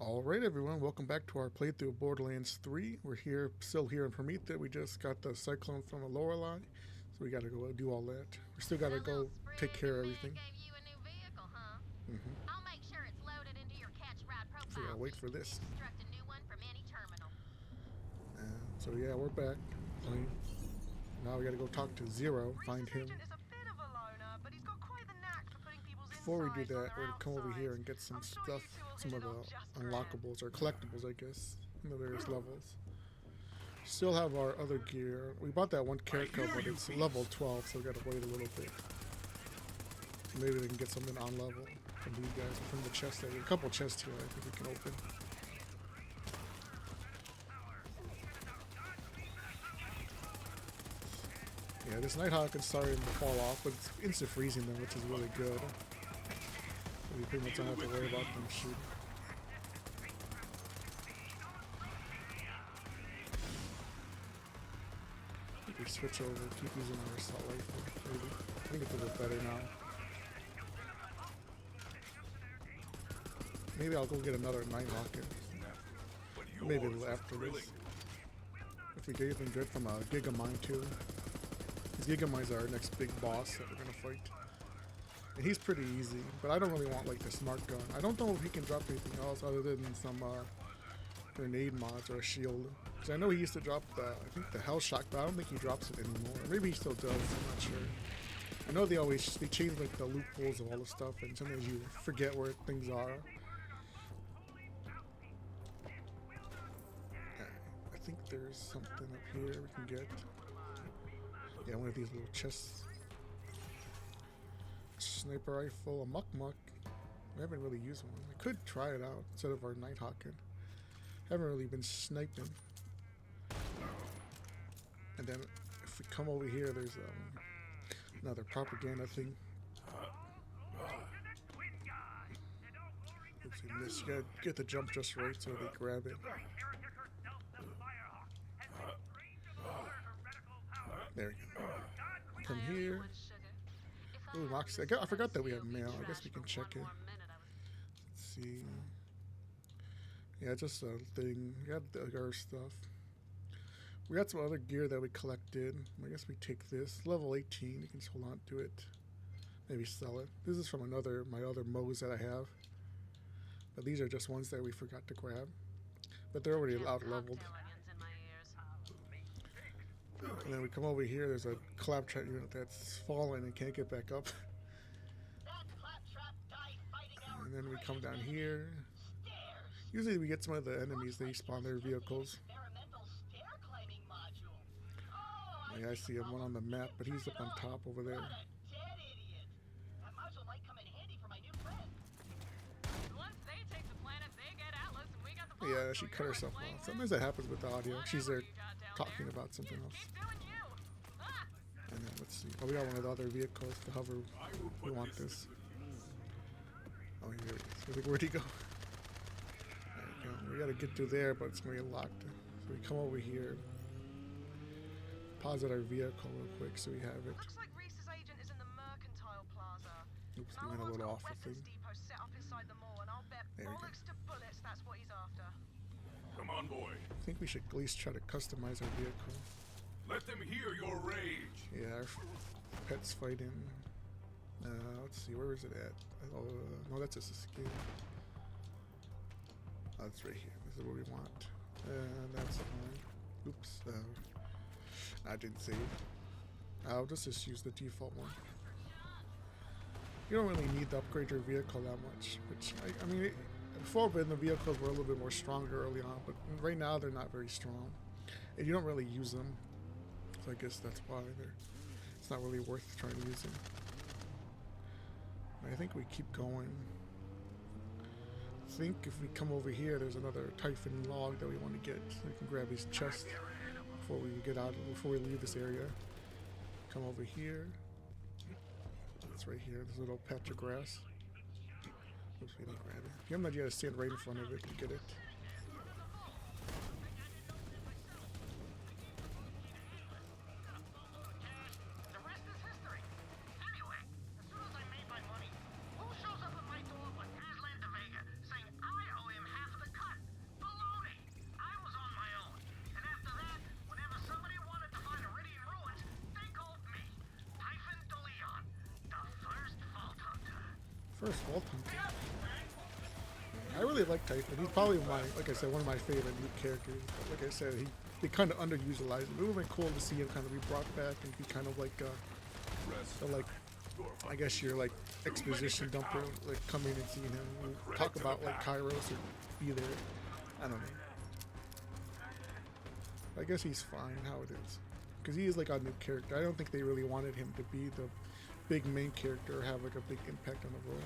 Alright everyone, welcome back to our playthrough of Borderlands 3. We're still here in Prometheus. We just got the cyclone from the Lorelei, so we gotta go do all that. We still gotta go take care of everything. Mm-hmm. So we gotta wait for this. So yeah, we're back. Now we gotta go talk to Zero, find him. Before we do that, we're gonna come over here and get some stuff, some of the unlockables or collectibles, I guess, in the various levels. Still have our other gear. We bought that one character, but it's level 12, so we gotta wait a little bit. Maybe we can get something on level from these guys, from the chest area. A couple chests here I think we can open. Yeah, this Nighthawk is starting to fall off, but it's instant freezing them, which is really good. So we pretty much don't have to worry about them shooting. We switch over, keep using our assault rifle, maybe. I think it's a little better now. Maybe I'll go get another Nighthawk. Maybe a little after this. If we get anything good from a Gigamine too. Because Gigamine's our next big boss that we're gonna fight. And he's pretty easy, but I don't really want like the smart gun. I don't know if he can drop anything else other than some grenade mods or a shield. Because I know he used to drop I think the Hell Shock, but I don't think he drops it anymore. Or maybe he still does, I'm not sure. I know they change like the loopholes of all the stuff, and sometimes you forget where things are. I think there's something up here we can get. Yeah, one of these little chests. Sniper rifle, a muck. I haven't really used one. I could try it out instead of our Nighthawk. Haven't really been sniping. And then if we come over here, there's another propaganda thing. Oops, we missed. You gotta get the jump just right so they grab it. There we go. From here. Ooh, Moxie. I forgot that we have mail. I guess we can check it. Let's see. Yeah, just a thing. We got our stuff. We got some other gear that we collected. I guess we take this. Level 18. You can just hold on to it. Maybe sell it. This is from my other modes that I have. But these are just ones that we forgot to grab. But they're already out leveled. And then we come over here, there's a claptrap unit that's fallen and can't get back up. And then we come down here. Usually we get some of the enemies, they spawn their vehicles. Yeah, I see one on the map, but he's up on top over there. Yeah, she cut herself off. Sometimes that happens with the audio. She's there talking about something else. And then let's see. Oh, we got one of the other vehicles, the hover. We want this. Oh, here it is. Where'd he go? There we go. We gotta get through there, but it's gonna be locked. So we come over here. Pause at our vehicle real quick so we have it. Looks like Reese's agent is in the Mercantile Plaza. Oops, we went a little off the thing. There we go. That's what he's after. Come on, boy. I think we should at least try to customize our vehicle. Let them hear your rage. Yeah, our pet's fighting. Let's see, where is it at? Oh, no, that's just a skin. Oh, it's right here. This is what we want. And that's fine. Oops. I didn't save. I'll just use the default one. You don't really need to upgrade your vehicle that much, which, I mean, before the vehicles were a little bit more stronger early on, but right now they're not very strong. And you don't really use them. So I guess that's why it's not really worth trying to use them. I think we keep going. I think if we come over here, there's another Typhon log that we want to get. So we can grab his chest before we leave this area. Come over here. It's right here, this little patch of grass. Oops, we didn't grab it. You have to stand right in front of it to get it. The rest is history. Anyway, as soon as I made my money, who shows up at my door but Aslan de Vega saying I owe him half the First Vault Hunter. I really like Typhon. He's probably my, like I said, one of my favorite new characters. But like I said, they kind of underutilized him. It would have been cool to see him kind of be brought back and be kind of like, I guess your like exposition dumper, like coming and seeing him and talk about like Kairos or be there. I don't know. I guess he's fine how it is, because he is like a new character. I don't think they really wanted him to be the big main character or have like a big impact on the role.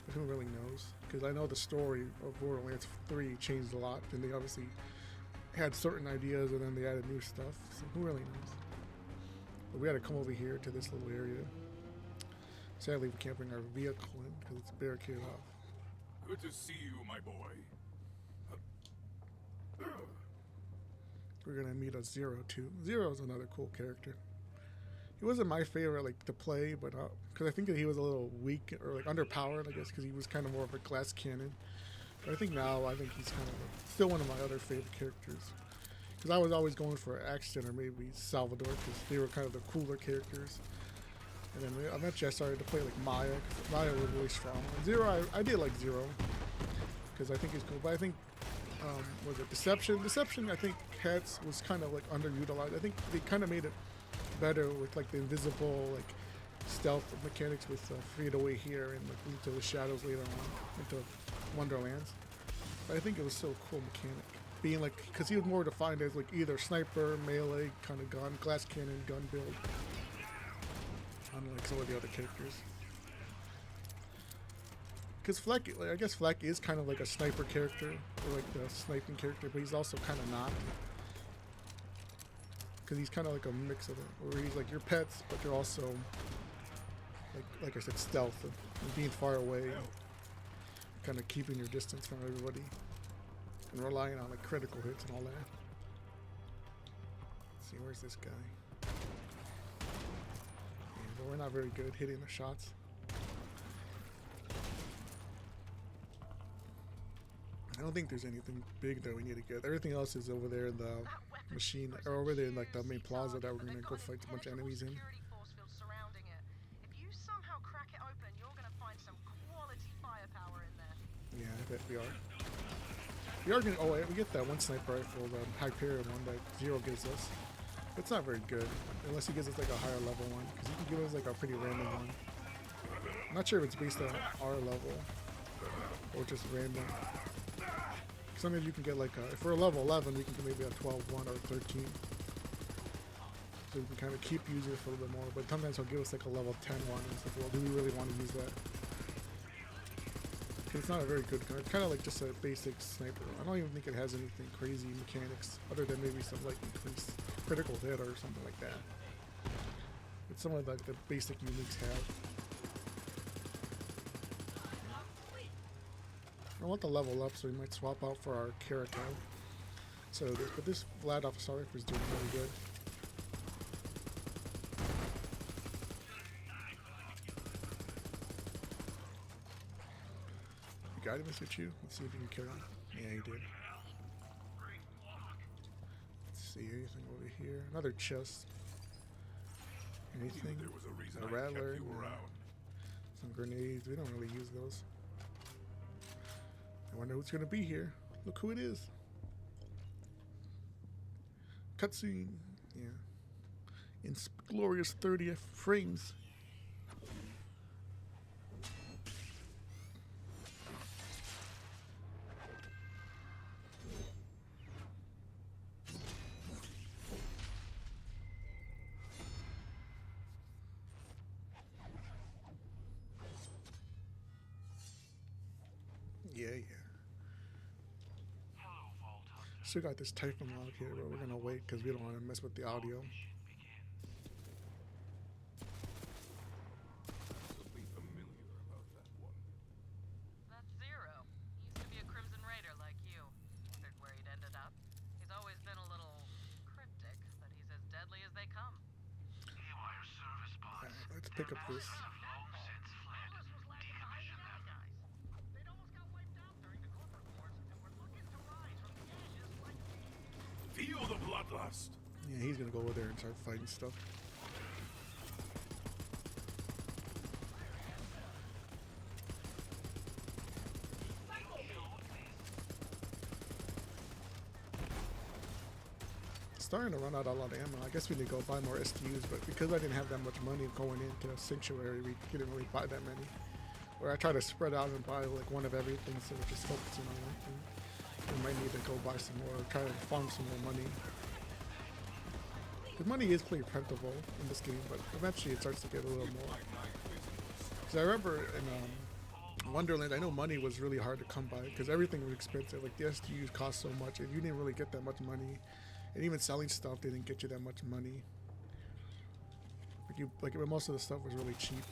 But who really knows? Because I know the story of Borderlands 3 changed a lot, and they obviously had certain ideas and then they added new stuff. So who really knows? But we had to come over here to this little area. Sadly, we can't bring our vehicle in because it's barricaded off. Good to see you, my boy. We're gonna meet a Zero too. Zero is another cool character. He wasn't my favorite like to play, but because I think that he was a little weak or like underpowered, I guess, because he was kind of more of a glass cannon. But I think now, I think he's kind of still one of my other favorite characters. Because I was always going for Axton or maybe Salvador, because they were kind of the cooler characters. And then eventually I started to play like Maya, because Maya was really strong. And Zero, I did like Zero, because I think he's cool. But I think, was it Deception? Deception, I think, was kind of like underutilized. I think they kind of made it better with like the invisible, like stealth mechanics with Fade Away here and like Into the Shadows later on, into Wonderlands. But I think it was still a cool mechanic. Being like, because he was more defined as like either sniper, melee kind of gun, glass cannon, gun build, unlike some of the other characters. Because Fleck, like, I guess Fleck is kind of like a sniper character, or like the sniping character, but he's also kind of not. Because he's kind of like a mix of it, where he's like your pets, but you're also, like I said, stealth and being far away, kind of keeping your distance from everybody, and relying on like critical hits and all that. Let's see, where's this guy? Yeah, but we're not very good hitting the shots. I don't think there's anything big that we need to get. Everything else is over there in the machine, or over there in like the main plaza that we're gonna go fight a bunch of enemies in. If you somehow crack it open, you're gonna find some quality firepower in there. Yeah, I bet we are. We are gonna. Oh, we get that one sniper rifle, the Hyperion one that Zero gives us. It's not very good, unless he gives us like a higher level one, because he can give us like a pretty random one. I'm not sure if it's based on our level or just random. Sometimes you can get like if we're level 11, we can get maybe a 12-1 or 13. So we can kind of keep using it for a little bit more, but sometimes he'll give us like a level 10 one, and it's like, well, do we really want to use that? Because it's not a very good gun. It's kind of like just a basic sniper. I don't even think it has anything crazy mechanics, other than maybe some like increased critical hit or something like that. But some of like the basic uniques have. I want to level up, so we might swap out for our Caracal. So, but this Vlad Officer is doing really good. You got him, Mr. Chu? Let's see if he can carry on. Yeah, he did. Let's see, anything over here? Another chest. Anything? A rattler? No. Some grenades. We don't really use those. I wonder who's going to be here. Look who it is. Cutscene. Yeah. In glorious 30th frames. Yeah. Still got this Typhon log here, but we're gonna wait because we don't want to mess with the audio. That's Zero. He used to be a Crimson Raider like you. Wondered where he'd ended up. He's always been a little cryptic, but he's as deadly as they come. Alright, let's pick up this. Feel the bloodlust. Yeah, he's gonna go over there and start fighting stuff. starting to run out a lot of ammo. I guess we need to go buy more STUs, but because I didn't have that much money going into Sanctuary, we didn't really buy that many. Or I try to spread out and buy like one of everything instead of just focusing on one thing. We might need to go buy some more, or try to farm some more money. The money is pretty plentiful in this game, but eventually it starts to get a little more. Because I remember in Wonderland, I know money was really hard to come by because everything was expensive. Like the STUs cost so much, and you didn't really get that much money. And even selling stuff didn't get you that much money. Like most of the stuff was really cheap,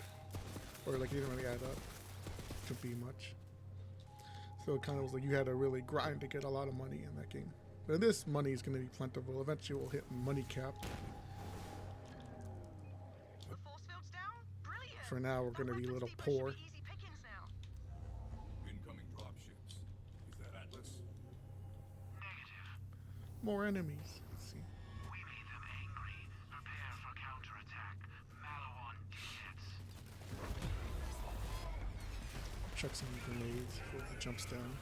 or like it didn't really add up to be much. So it kind of was like you had to really grind to get a lot of money in that game. But this money is going to be plentiful. Eventually we'll hit money cap. The force field's down? Brilliant. For now we're going to be a little poor. Easy pickings now. Incoming dropships. Is that Atlas? Negative. More enemies. Let's see. We made them angry. Prepare for counterattack. Malawan idiots. Chuck some grenades before he jumps down.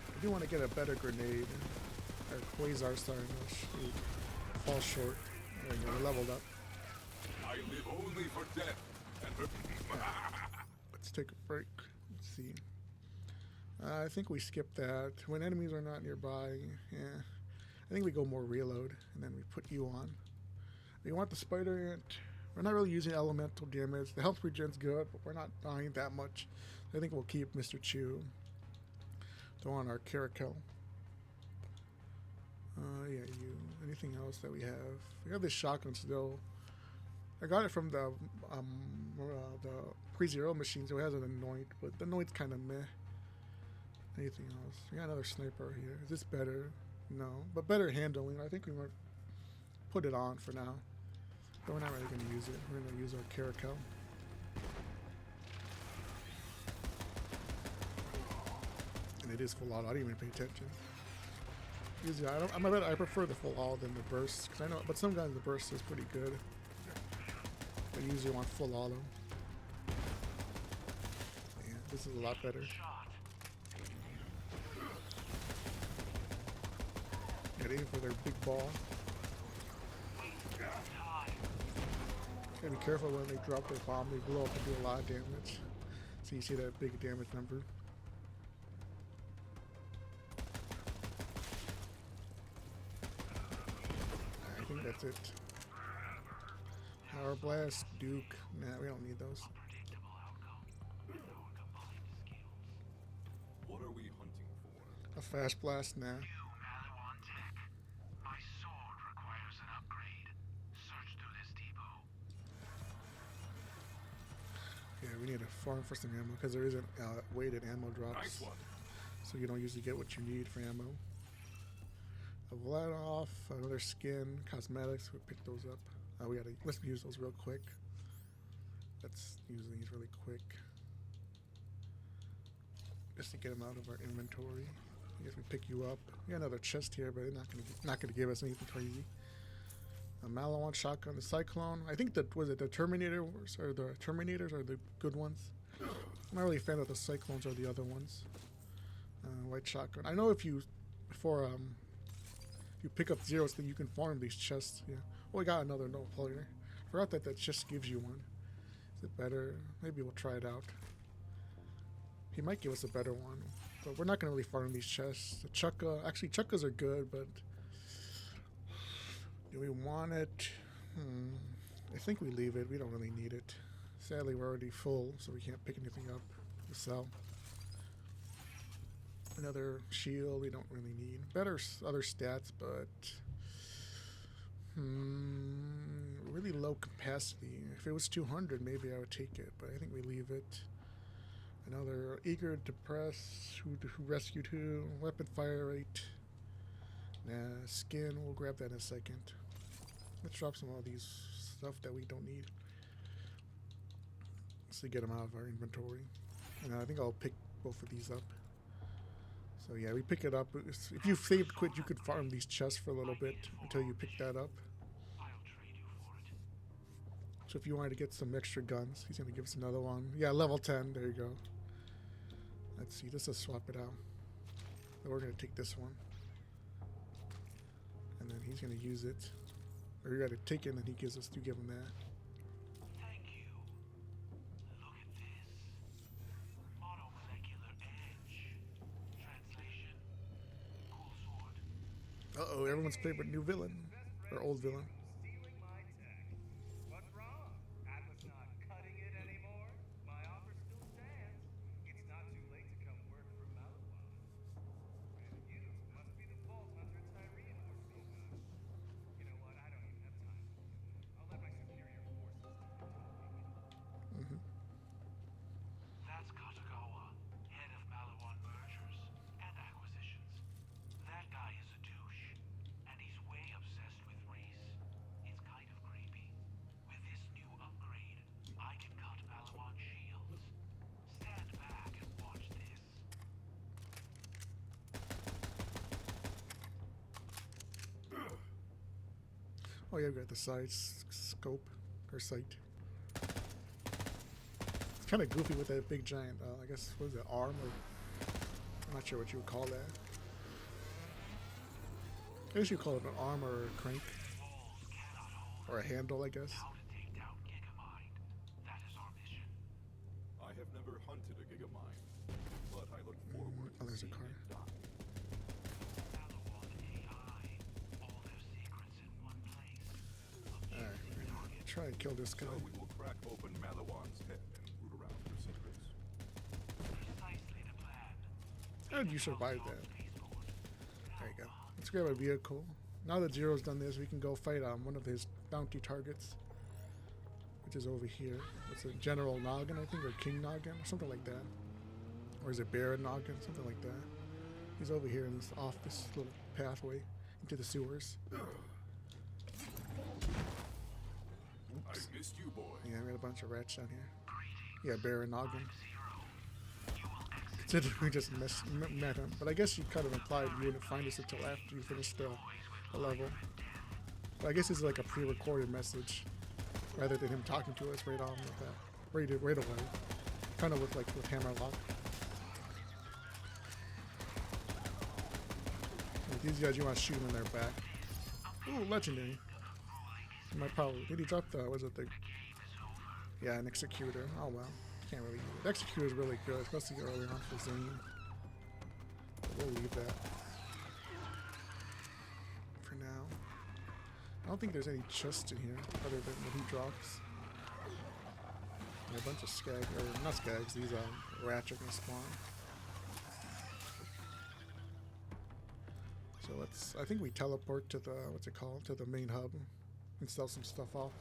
I do want to get a better grenade. Our Quasar starting to fall short. There we go, we're leveled up. I live only for death and for... Let's take a break. Let's see. I think we skip that. When enemies are not nearby, yeah. I think we go more reload, and then we put you on. We want the spider ant. We're not really using elemental damage. The health regen's good, but we're not dying that much. I think we'll keep Mr. Chew. Throw on our Caracal. Yeah, you. Anything else that we have? We have this shotgun still. I got it from the pre-zero machine, so it has an anoint, but the anoint's kind of meh. Anything else? We got another sniper here. Is this better? No, but better handling. I think we might put it on for now. But we're not really going to use it. We're going to use our Caracal. And it is full auto. I didn't even pay attention. Usually, I prefer the full auto than the burst, because I know. But some guys the burst is pretty good. I usually want full auto. Yeah, this is a lot better. Got aim for their big ball. Gotta be careful when they drop their bomb. They blow up and do a lot of damage. So you see that big damage number. I think that's it. Power Blast, Duke. Nah, we don't need those. What are we hunting for? A Fast Blast, nah. Malawan Tech. My sword requires an upgrade. Search through this depot. Yeah, we need to farm for some ammo because there isn't weighted ammo drops. Nice one. So you don't usually get what you need for ammo. A Vladoff, another skin, cosmetics. We pick those up. Let's use those real quick. Let's use these really quick, just to get them out of our inventory. I guess we pick you up. We got another chest here, but it's not gonna give us anything crazy. A Malawan shotgun, the Cyclone. I think the Terminators or the Terminators are the good ones. I'm not really a fan of the Cyclones or the other ones. White shotgun. I know if you pick up zeros, then you can farm these chests. Yeah. Oh, we got another no player. Forgot that chest gives you one. Is it better? Maybe we'll try it out. He might give us a better one, but we're not gonna really farm these chests. The Chukka, actually Chukkas are good, but do we want it? I think we leave it. We don't really need it. Sadly, we're already full, so we can't pick anything up to sell. Another shield we don't really need. Better other stats, but really low capacity. If it was 200, maybe I would take it, but I think we leave it. Another eager to press, who rescued who, weapon fire rate. Nah, skin, we'll grab that in a second. Let's drop some of these stuff that we don't need. So get them out of our inventory. And I think I'll pick both of these up. So yeah, we pick it up. If you saved quit, you could farm these chests for a little bit until you pick that up. I'll trade you for it. So if you wanted to get some extra guns, he's going to give us another one. Yeah, level 10. There you go. Let's see. Let's just swap it out. Then we're going to take this one. and then he's gonna use it. Or you gotta take it and then he gives us to give him that. Thank you. Look at this. Monomolecular edge. Translation. Cool sword. Uh-oh, everyone's favorite new villain. Or old villain. Stealing my tech. What's wrong? Atlas not cutting it anymore? My offer still stands. It's not too late to come work for Malawon. And you must be the Vault Hunter Tyrian was speaking of. You know what? I don't even have time. I'll let my superior forces do it. That's Katagawa, head of Malawon mergers and acquisitions. That guy is a douche, and he's way obsessed with race. It's kind of creepy. With this new upgrade, I can cut Malawon shields. Stand back and watch this. Oh yeah, we got the side scope or sight. It's kind of goofy with that big giant. I guess what is it, arm? Or I'm not sure what you would call that. I guess you call it an arm or a crank Walls cannot hold or a handle, I guess. how to take down Gigamind. That is our mission. I have never hunted a Gigamind, but I look forward Oh, to there's a seeing car. it die. Malawon AI. All their secrets in one place. All right, we're gonna try and kill this guy. So we will crack open Malawon's head and root around her secrets. Precisely the plan. How did you survive that? Spaceport. There you go. Let's grab a vehicle. Now that Zero's done this, we can go fight one of his bounty targets, which is over here. What's it, General Noggin, I think, or King Noggin, or something like that. Or is it Baron Noggin, something like that. He's over here in this off this little pathway into the sewers. I missed you, boy. Yeah, we got a bunch of rats down here. Yeah, Baron Noggin. Considering we just met him, but I guess you kind of implied you wouldn't find us until after you finished the level. But I guess it's like a pre-recorded message, rather than him talking to us right on like that, right away. Kind of with Hammerlock. Like these guys, you want to shoot them in their back. Ooh, legendary. You might probably did he drop the yeah, an executor. Oh well. Can't really use it. The executor is really good, especially early on for Zane. But we'll leave that for now. I don't think there's any chests in here other than what he drops. And a bunch of skag, or not skags, these rats are gonna spawn. So I think we teleport to the, what's it called, to the main hub and sell some stuff off.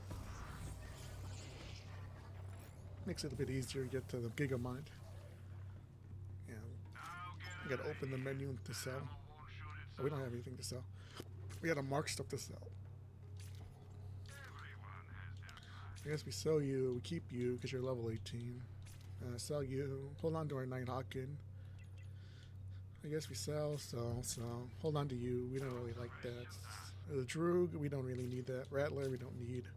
Makes it a bit easier to get to the Gigamind. Yeah, we gotta open the menu to sell. Oh, we don't have anything to sell. We gotta mark stuff to sell. I guess we sell you, we keep you because you're level 18. Sell you, hold on to our Nighthawkin. I guess we sell. Hold on to you, we don't really like that. The Droog, we don't really need that. Rattler, we don't need.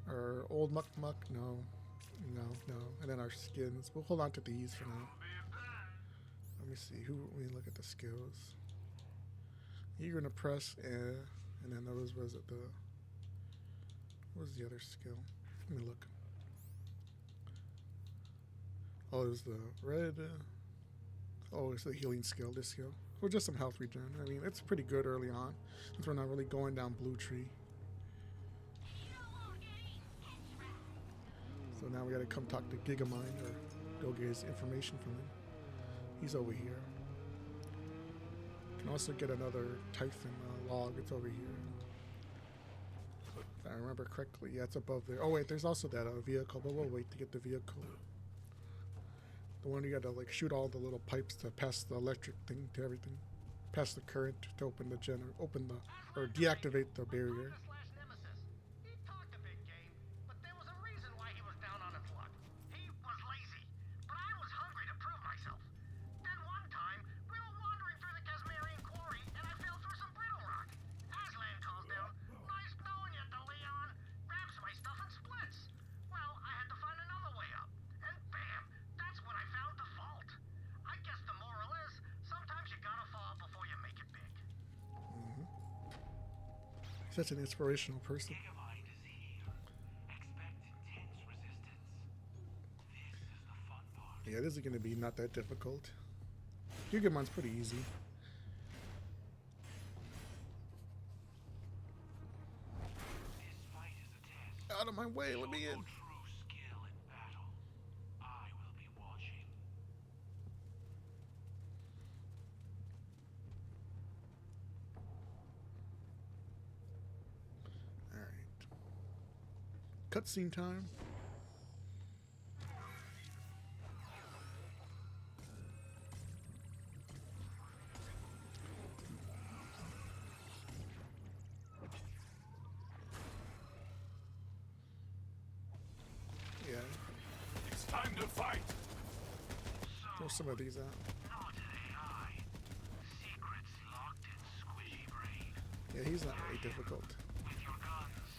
Our Old Muck, no. No. And then our skins. We'll hold on to these for now. Let me see. Let me look at the skills. Eager to press, and then there was it the. What was the other skill? Let me look. Oh, it was the red. Oh, it's the healing skill. This skill. Or just some health regen. I mean, it's pretty good early on, since we're not really going down Blue Tree. So now we gotta come talk to Gigamind or go get his information from him. He's over here. Can also get another Typhon log. It's over here. If I remember correctly, yeah, it's above there. Oh wait, there's also that vehicle, but we'll wait to get the vehicle. The one you gotta like shoot all the little pipes to pass the electric thing to everything, pass the current to open the or deactivate the barrier. He talked a big game, but there was a reason why he was down on his luck. He was lazy, but I was hungry to prove myself. Then one time, we were wandering through the Casmarian quarry, and I fell through some brittle rock. Aslan calls down, "Nice knowing you, DeLeon." Grabs my stuff and splits. Well, I had to find another way up, and bam, that's when I found the vault. I guess the moral is, sometimes you gotta fall before you make it big. such an inspirational person. Gigamind is here. Expect intense resistance. This is the fun part. Yeah, this is going to be not that difficult. Gigamind's pretty easy. This fight is a test. Out of my way, let me Show in. your true skill in battle. I will be watching. Alright. Cutscene time. Yeah, It's time to fight. throw some of these out. Not AI. Secrets locked in squishy brain. Yeah, he's not really difficult. With your guns.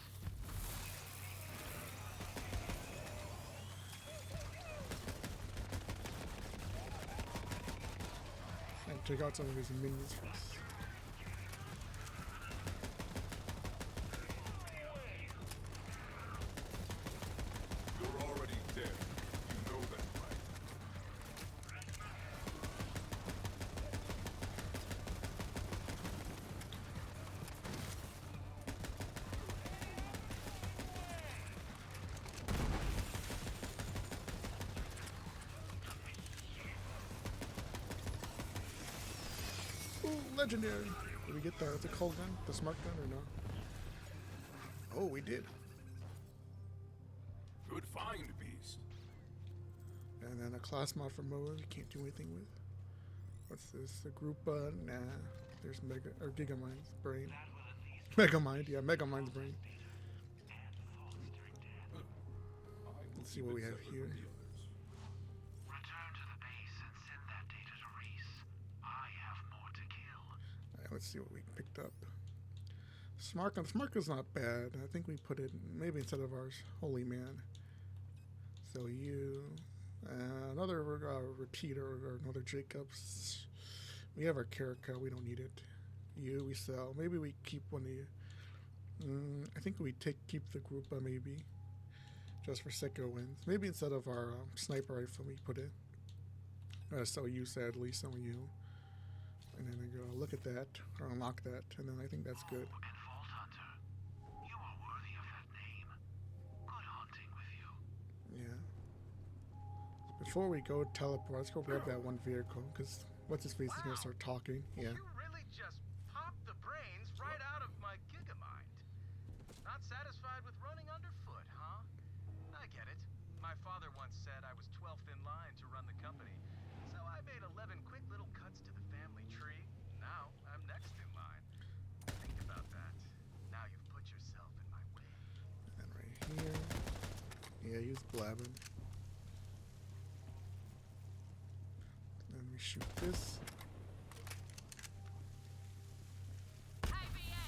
And take out some of his minions first. You're already dead. You know that, right? Ooh, legendary. Did we get the cold gun, the smart gun, or no? Oh, we did. Good find, beast. And then a class mod for Moa you can't do anything with. What's this? A group? Nah. There's Mega or Gigamind's brain. That will at least Megamind, yeah, Megamind's brain. and fostering death. Let's see what we have here. Return to the base and send that data to Reese. I have more to kill. Alright, let's see what we picked up. Smart gun. Smart gun's not bad. I think we put it maybe instead of ours. Holy man. So you, another repeater or another Jacobs. We have our Karaka. We don't need it. You, we sell. Maybe we keep one of you. I think we keep the group maybe, just for Sekiro wins. Maybe instead of our sniper rifle, we put it. So you sadly, so you. And then I go look at that or unlock that, and then I think that's good. And Vault Hunter, you are worthy of that name. Good hunting with you. Yeah. Before we go teleport, let's go grab that one vehicle, because what's his face is gonna start talking. Yeah. You really just popped the brains right out of my Gigamind. Not satisfied with running underfoot, huh? I get it. My father once said I was 12th in line to run the company. So I made 11 quick little cuts to the family tree. Now I'm next in line. Think about that. Now you've put yourself in my way. And right here. Yeah, he's blabbing. Then we shoot this. Hey, BA,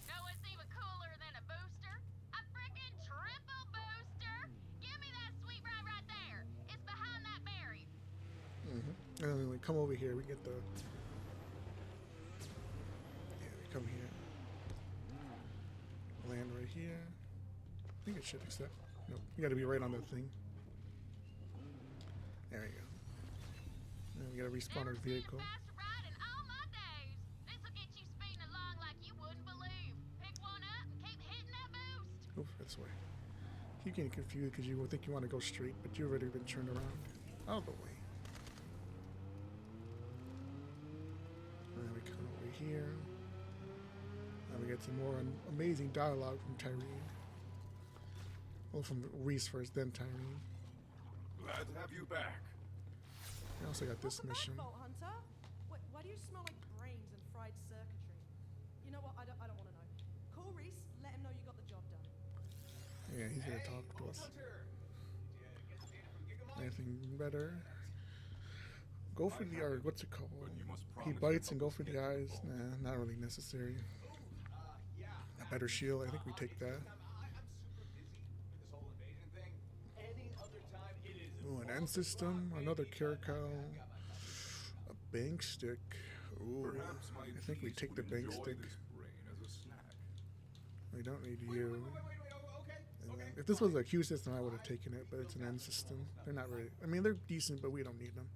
know what's even cooler than a booster? A freaking triple booster! Give me that sweet ride right there. It's behind that berry. And then we come over here, we get the. Yeah, we come here. Land right here. I think it should accept. Nope, you gotta be right on that thing. There we go. And we gotta respawn our Never seen a vehicle. faster ride in all my days. This'll get you speeding along like you wouldn't believe. Pick one up and keep hitting that boost. Oof, this way. Keep getting confused because you would think you want to go straight, but you've already been turned around. Out of the way. And then we come over here. And we get some more amazing dialogue from Tyrene. Well, from Reese first, then Tyrene. Glad to have you back. I also got this Welcome mission. back, Vault Hunter. Why do you smell like brains and fried circuitry? You know what? I don't want to know. Call Reese. Let him know you got the job done. Yeah, he's gonna talk to us. Anything better? Go for the, or what's it called? He bites and go for the eyes. Nah, not really necessary. A better shield, I think we take that. Ooh, an end system, another Caracal, a bank stick. Ooh, Perhaps my I think we beast take the would bank enjoy stick. this brain as a snack. I don't need you. Okay. And then if this was a Q system, I would have taken it, but it's an N system. They're not really. I mean, they're decent, but we don't need them.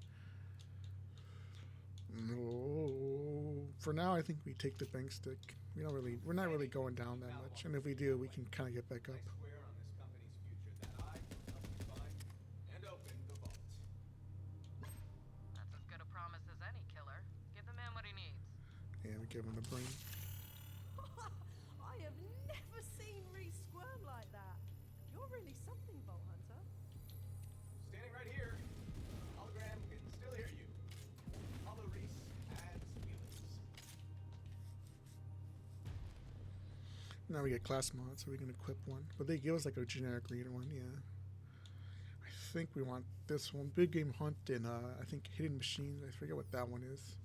No. For now, I think we take the bank stick. We don't really. We're not really going down that much, and if we do, we can kind of get back up. Swear on this company's future that I will help you find and open the vault. That's as good a promise as any, killer. Give the man what he needs. Yeah, we give him the brain. I have never seen Reese squirm like that. You're really something, Vault Hunter. Standing right here. Hologram can still hear you. Hollow Reese has feelings. Now we get class mods, so we can equip one. But they give us like a generic green one, yeah. I think we want this one. Big Game Hunt and I think Hidden Machines. I forget what that one is.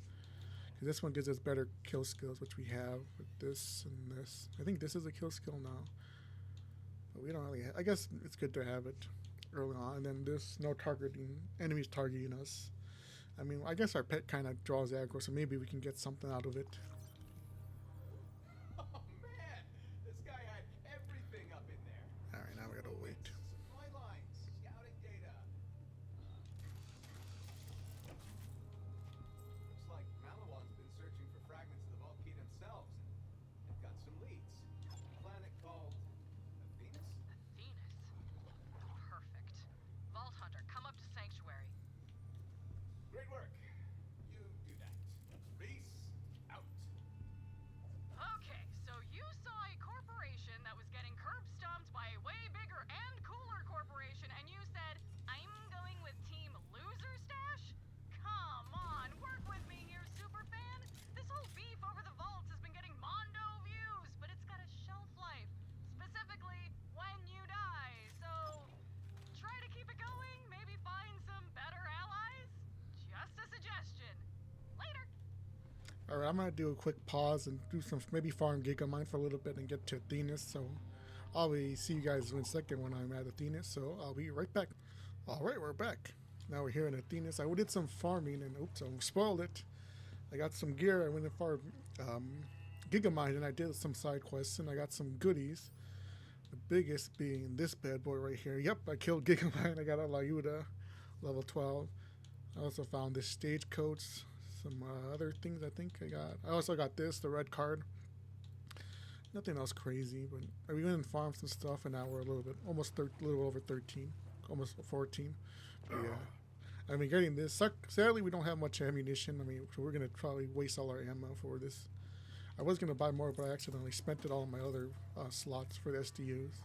Because this one gives us better kill skills, which we have with this and this. I think this is a kill skill now. But we don't really I guess it's good to have it early on. And then this, no targeting, enemies targeting us. I mean, I guess our pet kind of draws aggro, so maybe we can get something out of it. Oh man, this guy had everything up in there. Alright, now we gotta wait. Supply lines, scouting data. Looks like Malawan's been searching for fragments of the vault key themselves, and they've got some leads. A planet called Venus. Venus. Perfect. Vault Hunter, come up to Sanctuary. Great work. You do that. Reese, out. Okay, so you saw a corporation that was getting curb stomped by a way bigger and cooler corporation, and you said, I'm going with Team Loser Stash? Come on, work with me here, superfan. This whole beef over the vaults has been getting mondo views, but it's got a shelf life. Specifically, when you die. So, try to keep it going, maybe find some better allies? Just a suggestion. Later. Alright, I'm gonna do a quick pause and do some maybe farm Gigamine for a little bit and get to Athenas. So I'll see you guys in a second when I'm at Athenas. So I'll be right back. Alright, we're back. Now we're here in Athenas. I did some farming and oops, I spoiled it. I got some gear. I went and farmed Gigamine and I did some side quests and I got some goodies. The biggest being this bad boy right here. Yep, I killed Gigamine. I got a Layuda, level 12. I also found this stagecoach, some other things I think I got. I also got this, the red card. Nothing else crazy, but we went and farmed some stuff, and now we're a little bit, almost a little over 13, almost 14. But yeah, I mean, getting this. Sadly, we don't have much ammunition. I mean, so we're gonna probably waste all our ammo for this. I was gonna buy more, but I accidentally spent it all on my other slots for the SDUs.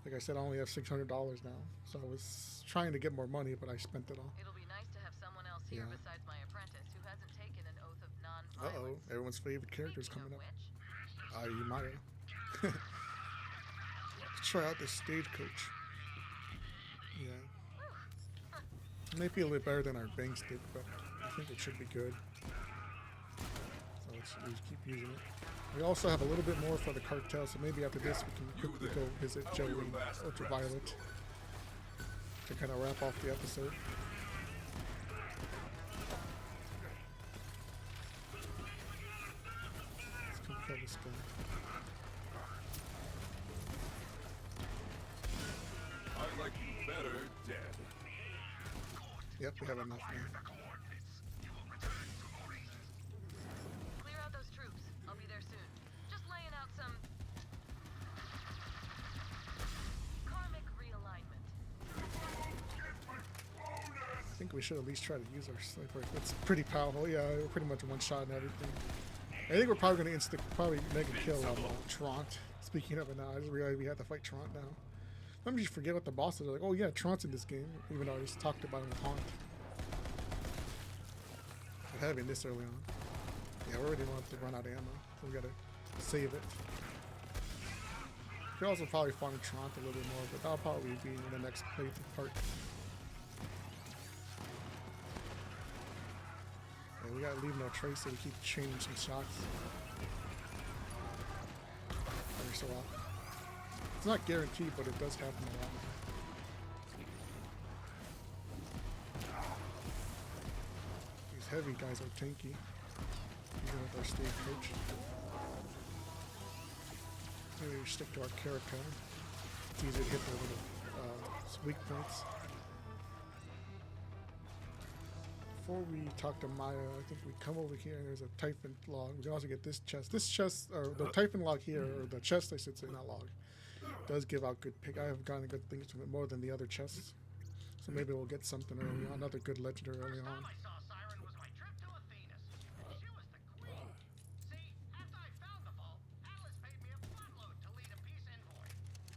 Like I said, I only have $600 now, so I was trying to get more money, but I spent it all. It'll be nice to have someone else here Yeah. besides my apprentice who hasn't taken an oath of non-violence. Uh-oh, everyone's favorite character's Speaking coming of up. which, Yumaya. Let's try out this stagecoach. Yeah. It may be a little bit better than our bang stick, but I think it should be good. So let's just keep using it. We also have a little bit more for the cartel, so maybe after this we can quickly go visit Joey and Ultraviolet to kind of wrap off the episode. Let's go kill this guy. I like you better dead. Yep, we have enough now. clear out those troops. I'll be there soon. Just laying out some karmic realignment. I think we should at least try to use our sniper. It's pretty powerful. Yeah, we're pretty much one shot and everything. I think we're probably going to probably make a kill on Trant. Speaking of it now, I just realized we have to fight Trant now. Sometimes you forget what the bosses are like. Oh yeah, Trant's in this game, even though I just talked about him with Haunt. But having this early on. Yeah, we already want to run out of ammo, so we gotta save it. We could also probably farm Trant a little bit more, but that'll probably be in the next playthrough part. Yeah, we gotta leave no trace so we keep changing some shots. Every so often. It's not guaranteed, but it does happen a lot. These heavy guys are tanky, even with our stage coach. Maybe we stick to our character. It's easier to hit the little weak points. Before we talk to Maya, I think we come over here and there's a Typhon log. We can also get this chest. This chest, or the Typhon log here, or the chest I should say, not log, does give out good pick. I have gotten good things from it more than the other chests. So maybe we'll get something early on, another good legendary early on. I saw Siren was my trip to Athenas. She was the queen. See, after I found the vault, Atlas paid me a buttload to lead a peace envoy.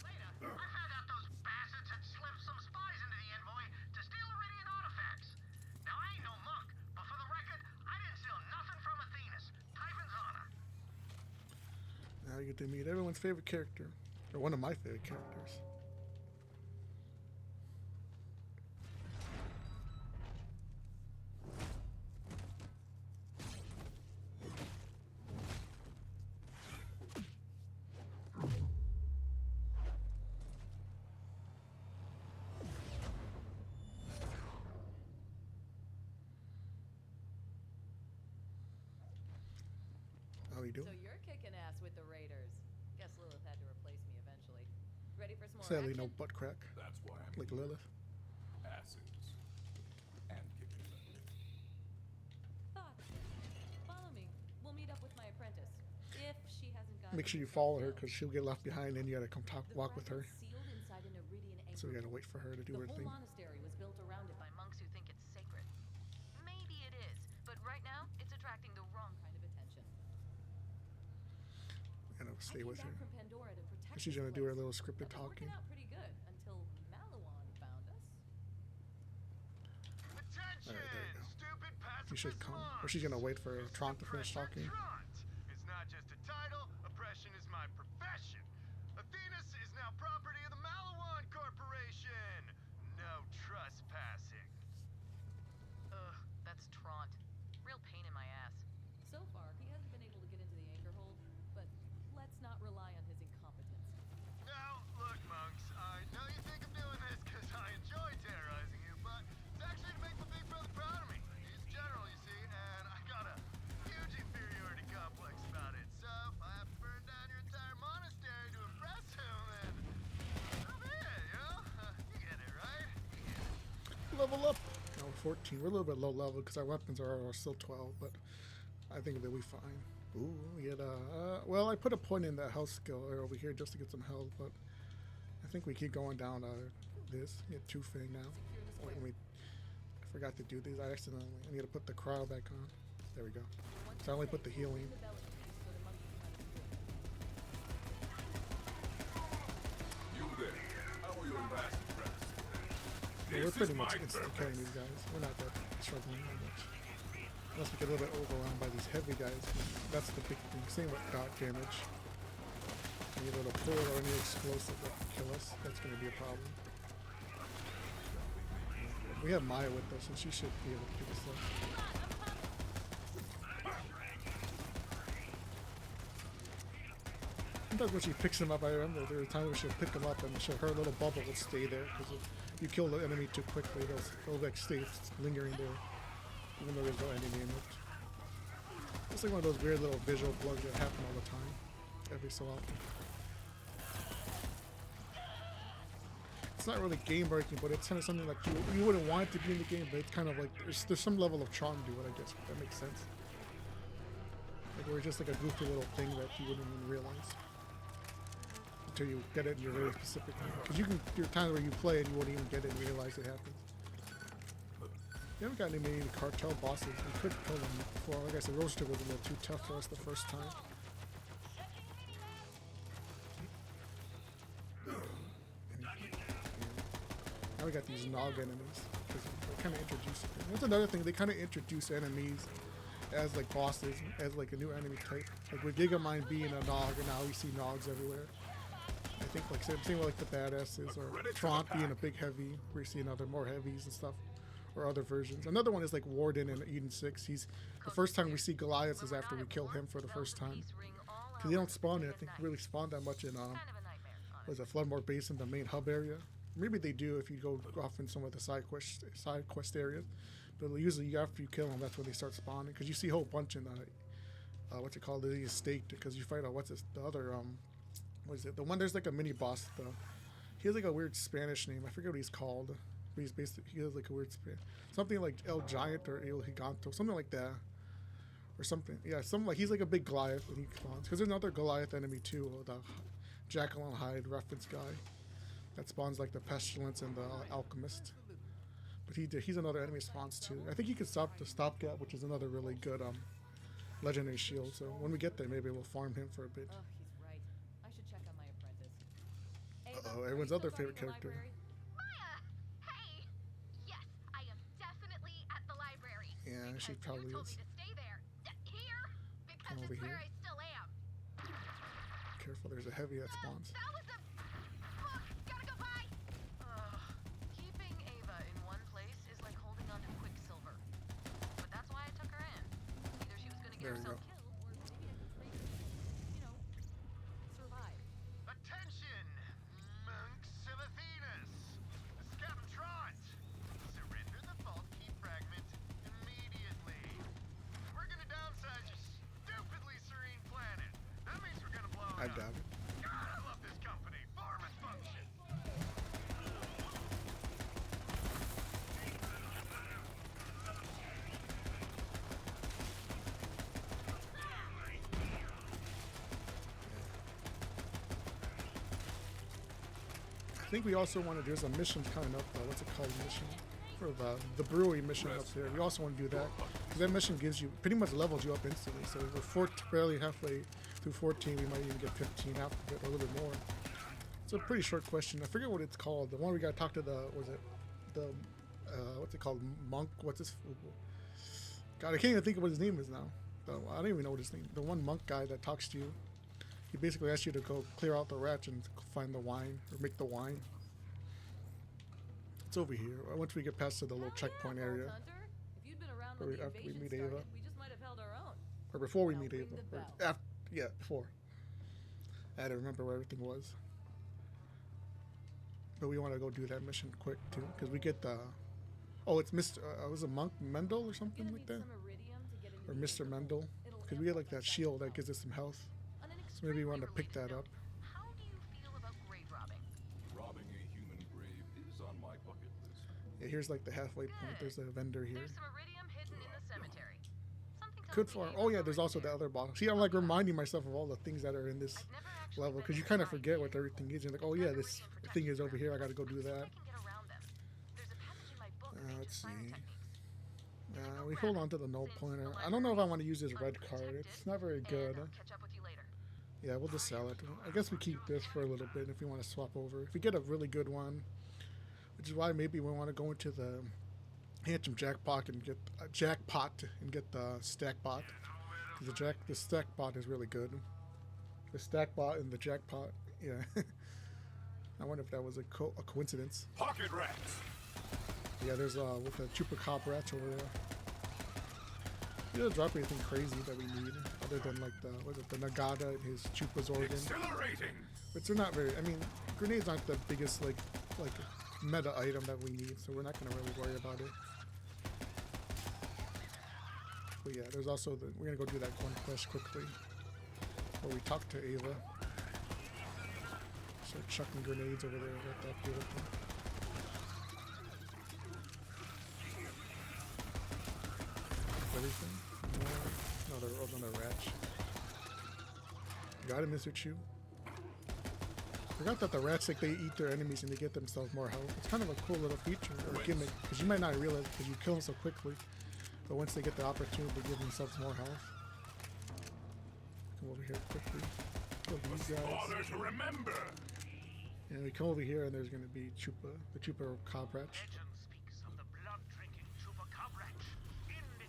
Later, I found out those bastards had slipped some spies into the envoy to steal Iridian artifacts. Now, I ain't no monk, but for the record, I didn't steal nothing from Athenas. Typhon's honor. Now you get to meet everyone's favorite character, or one of my favorite characters. How you doing? So you're kicking ass with the Raiders. Guess Lilith had to replace me eventually. Ready for some more Sadly, no action? butt crack That's why I'm like Lilith. asses and kicking them. Thoughts? Follow me. We'll meet up with my apprentice. If she hasn't got. Make sure you follow her because she'll get left behind and you gotta come walk with her. Sealed inside an Iridian So we anchor. gotta wait for her to do The her whole thing. monastery was built around it by monks who think it's sacred. Maybe it is, but right now it's attracting the wrong Kind of attention. And I'll I stay came with back her. from Pandora to protect She's this gonna do her place. little scripted That was talking. working out pretty good until Malawan found us. Attention, Alright, there we go. stupid She should pacifist come. Or monks. she's gonna wait for Tron to finish Oppression talking. Trant. It's not just a title, oppression is my profession. Athenas is now property of the Malawan Corporation. No trespassing. Ugh, that's Traunt. Real pain in my ass. So far, he hasn't been able to get into the anchor hold, but let's not rely on his incompetence. Now, look, monks, I know you think I'm doing this because I enjoy terrorizing you, but it's actually to make my big brother proud of me. He's general, you see, and I got a huge inferiority complex about it. So if I have to burn down your entire monastery to impress him, then so be it, you know? You get it, right? You get it. Level up. Now we're 14. We're a little bit low level because our weapons are still 12, but I think they'll be fine. Ooh, we get well, I put a point in that health skill over here just to get some health, but I think we keep going down this. Get two Fang now. Wait, I forgot to do these. I need to put the cryo back on. There we go. So I only put the healing. The belly piece so the monkey can You there? How are your last impressed? Yeah, we're This pretty is much my instant purpose. killing these guys. We're not that struggling that much. Unless we get a little bit overwhelmed by these heavy guys. That's the big thing. Same with dot damage. Any little pull or any explosive that can kill us, that's going to be a problem. We have Maya with us, and she should be able to pick us up. Sometimes when she picks him up, I remember there were times where she'll pick him up and her little bubble will stay there because if you kill the enemy too quickly, they'll like stay lingering there, even though there's no enemy in it. It's like one of those weird little visual bugs that happen all the time, every so often. It's not really game breaking, but it's kind of something that you wouldn't want it to be in the game, but it's kind of like there's some level of charm to it, I guess, if that makes sense. Like where it's just like a goofy little thing that you wouldn't even realize until you get it and you're very specific. Because there are times where you play and you won't even get it and realize it happened. We haven't gotten any cartel bosses. We could kill them before. Like I said, Roaster was a little too tough for us the first time. Now we got these Nog enemies. They kind of introduce. That's another thing. They kind of introduce enemies as like bosses, as like a new enemy type. Like with Gigamine being a Nog, and now we see Nogs everywhere. I think like same with like the badasses or Trant being a big heavy. We're seeing other more heavies and stuff, or other versions. Another one is like Warden in Eden 6. He's the first time we see Goliath is after we kill him for the first time. Because they don't spawn it. I think really spawn that much in was it Floodmore Basin, the main hub area. Maybe they do if you go off in some of the side quest areas. But usually after you kill them, that's when they start spawning. Because you see a whole bunch in the what's it called, the estate. Because you fight out the other what is it? The one there's like a mini boss though. He has like a weird Spanish name. I forget what he's called. But he's basically he has like a weird something like El Giant or El Giganto, something like that, or something. Yeah, something like he's like a big Goliath when he spawns. Because there's another Goliath enemy too, the Jackal and Hyde reference guy that spawns like the Pestilence and the Alchemist. But he's another enemy spawns too. I think he can stop the Stopgap, which is another really good legendary shield. So when we get there, maybe we'll farm him for a bit. Oh, he's right. I should check on my apprentice. Uh-oh, everyone's other favorite character. Maya! Hey! Yes, I am definitely at the library. Yeah, she Because probably you told is. me to stay there. Here? Because Come over it's where here. I still am. Careful, there's a heavy that spawns. That was a... gotta go by! Keeping Ava in one place is like holding on to Quicksilver. But that's why I took her in. Either she was gonna get There you herself go. killed, or maybe I could make her, you know, survive. Attention, monks of Athenas! Scaventrons! Surrender the vault key fragment immediately. We're gonna downsize your stupidly serene planet. That means we're gonna blow I it up. doubt it. God, I love this company. Farm and function. I think we also want to. There's a mission coming up. What's it called? Mission for the brewery mission up there. We also want to do that because that mission gives you pretty much levels you up instantly. So we're barely halfway through 14. We might even get 15 after it, or a little bit more. It's a pretty short question. I forget what it's called. The one we got to talk to what's it called? Monk? What's his? God, I can't even think of what his name is now. I don't even know what his name. The one monk guy that talks to you. He basically asks you to go clear out the rats and find the wine, or make the wine. It's over here. Once we get past to the little checkpoint area, If you'd been around Or when the after we invasion meet started, Ava. we just might have held our own. or before we Now meet ring Ava. the Or bell. after, yeah, before. I had to remember where everything was. But we want to go do that mission quick too, because we get the. Oh, it's Mr. Was it Monk Mendel or something Gonna like need that, some iridium to get into or the Mr. integral. Mendel, It'll because we get like amplify that shield that health. gives us some health. On an So maybe we want to extremely pick that related up. note, how do you feel about grave robbing? Robbing a human grave is on my bucket list. Yeah, here's like the halfway point. There's a vendor here. There's some iridium hidden in the cemetery. Something tells Could me farm. Ava's Oh yeah, there's already also the there. other boss. See, I'm like reminding myself of all the things that are in this I've never actually level, been because you inside kind of forget yet. what everything is. You're like, oh There's yeah, other this iridium thing is protection over here. I got to go I'm do seeing if that. I can get around them. There's a passage in my book that Let's teaches siren see. techniques. If you go We grab hold it, on to the null since pointer. the I don't know if I want to library use this is red card. unprotected, It's not very and good. I'll catch up with you later. Yeah, we'll just sell it. I guess we keep this for a little bit if we want to swap over. If we get a really good one, which is why maybe we want to go into the Handsome Jackpot and get the stack bot. Because the stack bot is really good. The stack bot and the jackpot, yeah. I wonder if that was a coincidence. Pocket rats! Yeah, there's with the chupacabra rats over there. He doesn't drop anything crazy that we need, other than like the Nagata and his chupa's organ. Exhilarating! But they're not very. I mean, grenades aren't the biggest like meta item that we need, so we're not gonna really worry about it. But yeah, there's also we're gonna go do that one quest quickly, where we talk to Ava. Start chucking grenades over there at that beautiful. Everything. Another ratch. Got it, Mr. Chu. Forgot that the rats they eat their enemies and they get themselves more health. It's kind of a cool little feature or gimmick, because you might not realize because you kill them so quickly, but once they get the opportunity to give themselves more health. Come over here quickly. Kill these guys. Honor to remember! And we come over here and there's going to be the Chupa Cobratch. Legend speaks of the blood-drinking chupacabratch.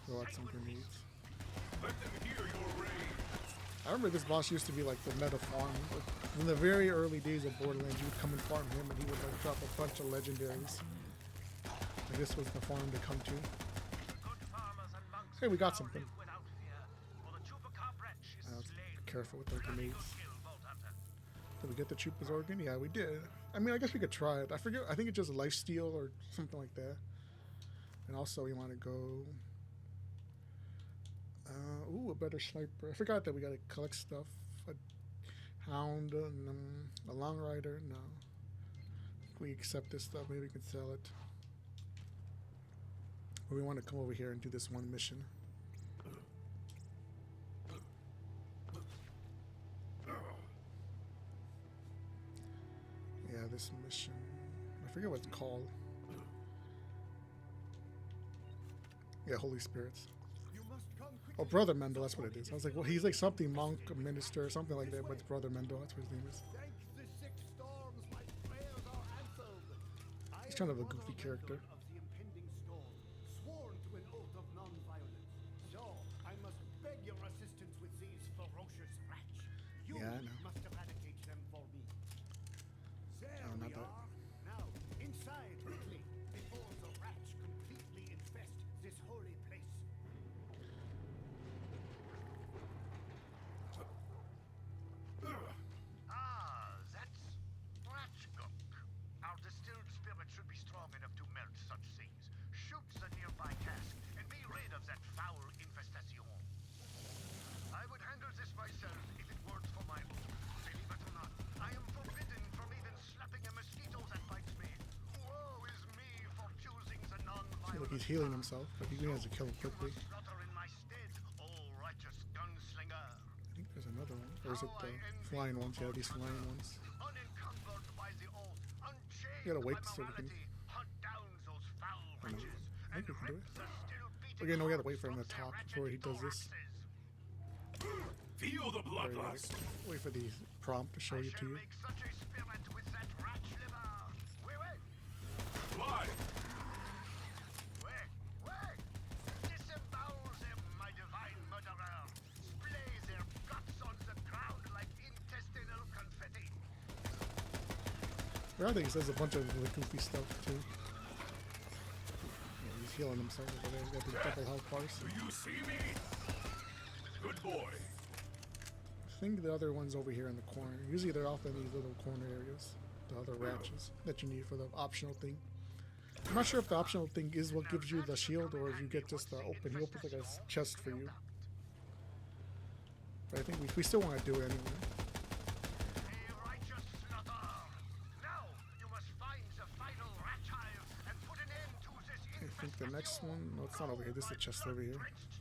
Throw out some grenades. Let them hear your rage! I remember this boss used to be like the meta farm. Like, in the very early days of Borderlands, you would come and farm him and he would like drop a bunch of legendaries. And this was the farm to come to. Good farmers and monks Hey, we got now something. live without fear, for the chupacabratch is Let's slain. be careful with those Ready to grenades. kill, Vault Hunter. Did we get the Chupa's organ? Yeah, we did. I mean, I guess we could try it. I forget. I think it's just lifesteal or something like that. And also, we want to go. Ooh, a better sniper. I forgot that we gotta collect stuff. Hound, a long rider, no. If we accept this stuff, maybe we can sell it. But we want to come over here and do this one mission. Yeah, this mission. I forget what it's called. Yeah, Holy Spirits. Oh, Brother Mendel, that's what it is. I was like, well, he's like something monk, a minister, or something like that, but it's Brother Mendel, that's what his name is. He's kind of a goofy character. Yeah, I know. Must eradicate them for me. There Oh, not we that. are. Now, inside quickly, before the rats completely infest this holy place. Ah, that's rat gunk. Our distilled spirit should be strong enough to melt such things. Shoot the nearby cask and be rid of that foul infestation. I would handle this myself if it weren't for my oath. Believe it or not, I am forbidden from even slapping a mosquito that bites me. Woe is me for choosing the non-violent. Look, he's healing himself, but he has to kill him quickly. Slaughter in my stead, oh righteous gunslinger. I think there's another one. Or is it the flying ones? Yeah, these flying ones. Unencumbered by the oath, unchained You gotta wait by so we can- morality, hunt down those foul I wretches think we and can do rip it. the still beating Okay, no, we gotta wait for him to hearts from talk their before he does wretched this. thoraxes. Feel the Wait, bloodlust. wait for the prompt to show you to Shall you. make such a spirit with that rat liver. Oui, oui. Fly. Wait, wait! Disembowel them, my divine murderer! Splay their guts on the ground like intestinal confetti! I think he says a bunch of really goofy stuff too. Yeah, he's healing himself over there. He's got these double health bars. Do you see me? Good boy. I think the other one's over here in the corner. Usually they're off in these little corner areas. The other ratchets that you need for the optional thing. I'm not sure if the optional thing is what gives you the shield or if you get just the open. He opens like a chest for you. But I think we still want to do it anyway. A righteous slaughter! Now you must find the final rat hive and put an end to this I think the next one, no, it's not over here. This is the chest over here.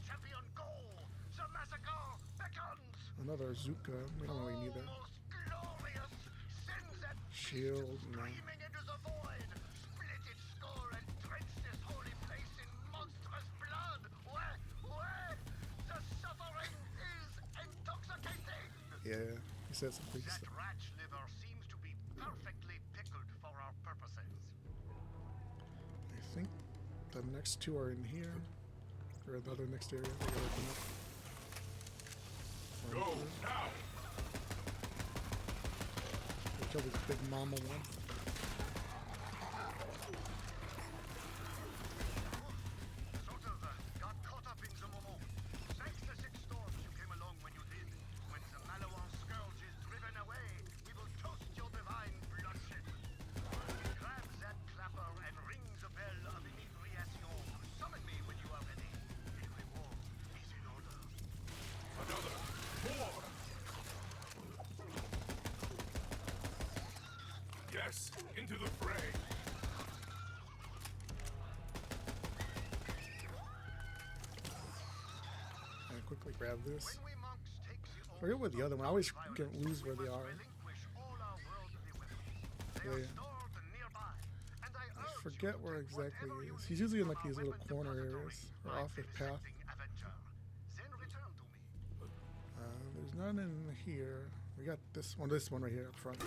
champion goal! The massacre beckons! Another Zuka. We don't really need that. Most glorious! Send that Shield, no. screaming into the void! Split its skull and drench this holy place in monstrous blood! Where? The suffering is intoxicating! Yeah, he said some freaky That stuff. rat liver seems to be perfectly pickled for our purposes. I think the next two are in here. Or the other next area. We gotta open up. Go now. We'll kill this big mama one. Sort of got caught up in the moment. Thanks to six storms you came along when you did. When the Malawan scourge is driven away, we will toast your divine bloodshed. Grab that clapper and ring the bell of inebriation. Summon me when you are ready. A reward is in order. Another. More. Yes, into the fray. And quickly grab this. When we monks take the oath Forget what the other one. I always get lose where we they must are. relinquish all our worldly weapons. They Yeah, are yeah. stored nearby, and I I urge you forget to where take exactly whatever he you is. need He's usually in from like our these little weapon corner depository, areas or my off the path. vivisecting avenger. Then return to me. There's none in here. We got this one right here up front.